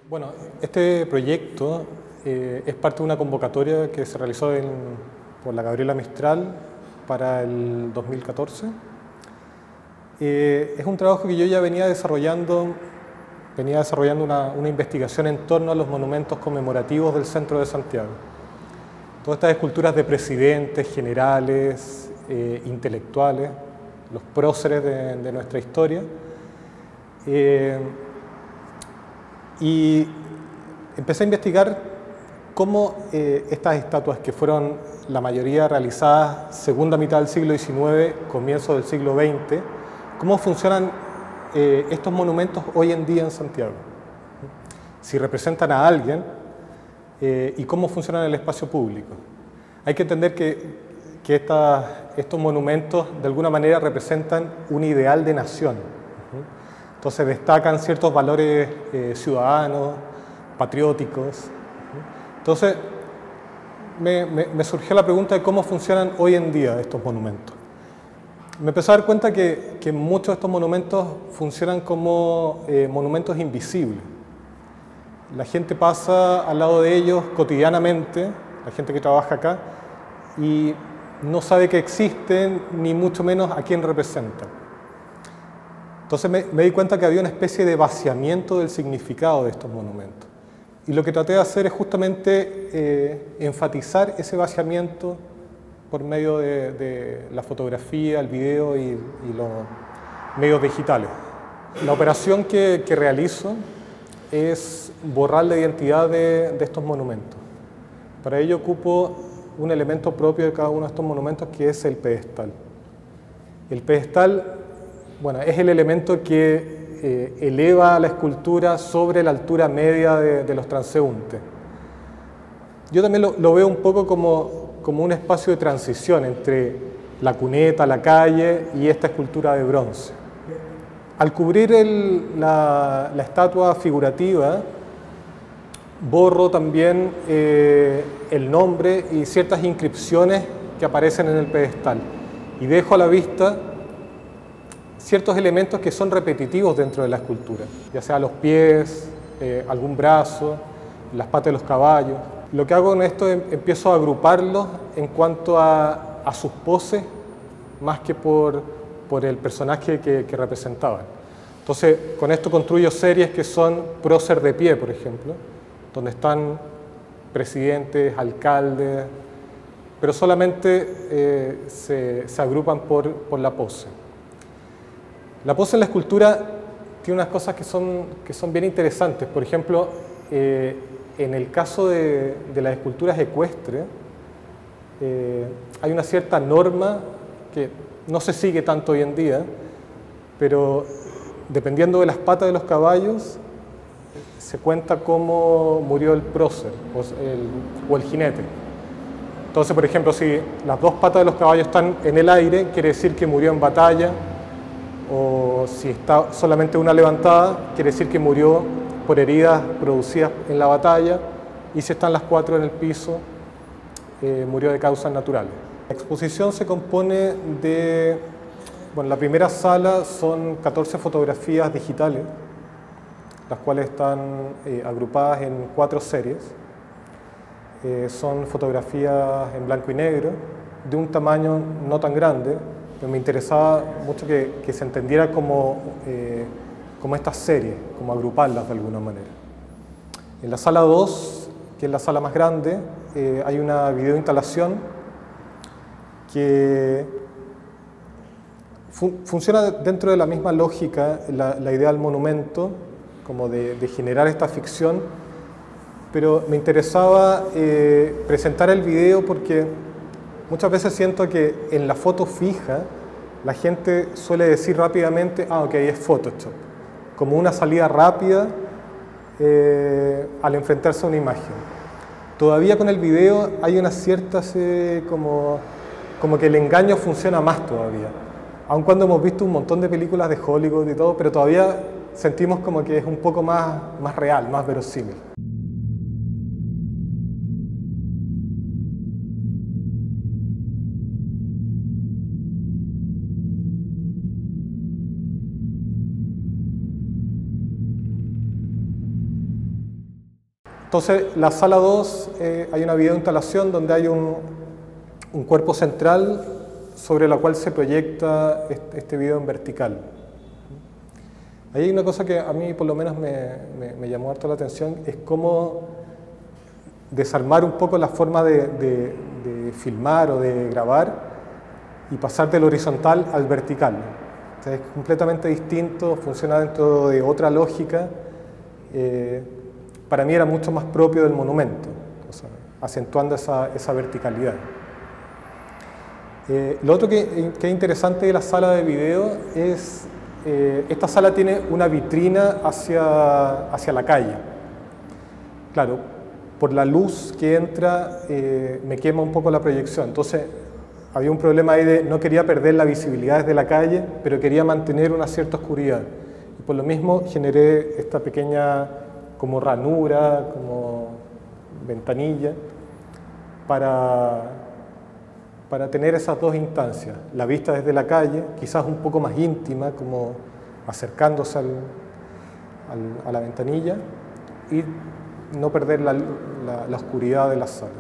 Bueno, este proyecto es parte de una convocatoria que se realizó por la Gabriela Mistral para el 2014. Es un trabajo que yo ya venía desarrollando una investigación en torno a los monumentos conmemorativos del centro de Santiago. Todas estas esculturas de presidentes, generales, intelectuales, los próceres de nuestra historia. Y empecé a investigar cómo estas estatuas, que fueron la mayoría realizadas segunda mitad del siglo XIX, comienzo del siglo XX, cómo funcionan estos monumentos hoy en día en Santiago. Si representan a alguien y cómo funcionan en el espacio público. Hay que entender que estos monumentos de alguna manera representan un ideal de nación. Entonces destacan ciertos valores ciudadanos, patrióticos. Entonces me surgió la pregunta de cómo funcionan hoy en día estos monumentos. Me empecé a dar cuenta que muchos de estos monumentos funcionan como monumentos invisibles. La gente pasa al lado de ellos cotidianamente, la gente que trabaja acá, y no sabe que existen, ni mucho menos a quién representan. Entonces me di cuenta que había una especie de vaciamiento del significado de estos monumentos. Y lo que traté de hacer es justamente enfatizar ese vaciamiento por medio de la fotografía, el video y los medios digitales. La operación que realizo es borrar la identidad de estos monumentos. Para ello ocupo un elemento propio de cada uno de estos monumentos, que es el pedestal. El pedestal, bueno, es el elemento que eleva la escultura sobre la altura media de los transeúntes. Yo también lo veo un poco como un espacio de transición entre la cuneta, la calle y esta escultura de bronce. Al cubrir la estatua figurativa, borro también el nombre y ciertas inscripciones que aparecen en el pedestal y dejo a la vista ciertos elementos que son repetitivos dentro de la escultura, ya sea los pies, algún brazo, las patas de los caballos. Lo que hago con esto es empiezo a agruparlos en cuanto a sus poses, más que por el personaje que representaban. Entonces, con esto construyo series que son prócer de pie, por ejemplo, donde están presidentes, alcaldes, pero solamente se agrupan por la pose. La pose en la escultura tiene unas cosas que son bien interesantes. Por ejemplo, en el caso de las esculturas ecuestres, hay una cierta norma que no se sigue tanto hoy en día, pero dependiendo de las patas de los caballos, se cuenta cómo murió el prócer o el jinete. Entonces, por ejemplo, si las dos patas de los caballos están en el aire, quiere decir que murió en batalla, o si está solamente una levantada, quiere decir que murió por heridas producidas en la batalla, y si están las cuatro en el piso, murió de causas naturales. La exposición se compone de, bueno, la primera sala son 14 fotografías digitales, las cuales están agrupadas en 4 series. Son fotografías en blanco y negro, de un tamaño no tan grande, pero me interesaba mucho que se entendiera como estas series, como agruparlas de alguna manera. En la sala 2, que es la sala más grande, hay una videoinstalación que funciona dentro de la misma lógica, la idea del monumento, como de generar esta ficción, pero me interesaba presentar el video porque muchas veces siento que en la foto fija la gente suele decir rápidamente, ok, es Photoshop, como una salida rápida al enfrentarse a una imagen. Todavía con el video hay unas ciertas, como que el engaño funciona más todavía, aun cuando hemos visto un montón de películas de Hollywood y todo, pero todavía sentimos como que es un poco más real, más verosímil. Entonces, la sala 2, hay una videoinstalación donde hay un cuerpo central sobre la cual se proyecta este video en vertical. Ahí hay una cosa que a mí por lo menos me llamó harto la atención, es cómo desarmar un poco la forma de filmar o de grabar y pasar del horizontal al vertical. Entonces, es completamente distinto, funciona dentro de otra lógica. Para mí era mucho más propio del monumento, o sea, acentuando esa verticalidad. Lo otro que es interesante de la sala de video es, esta sala tiene una vitrina hacia la calle. Claro, por la luz que entra me quema un poco la proyección, entonces había un problema ahí de no quería perder la visibilidad desde la calle, pero quería mantener una cierta oscuridad. Y por lo mismo generé esta pequeña como ranura, como ventanilla, para tener esas dos instancias, la vista desde la calle, quizás un poco más íntima, como acercándose a la ventanilla, y no perder la oscuridad de la sala.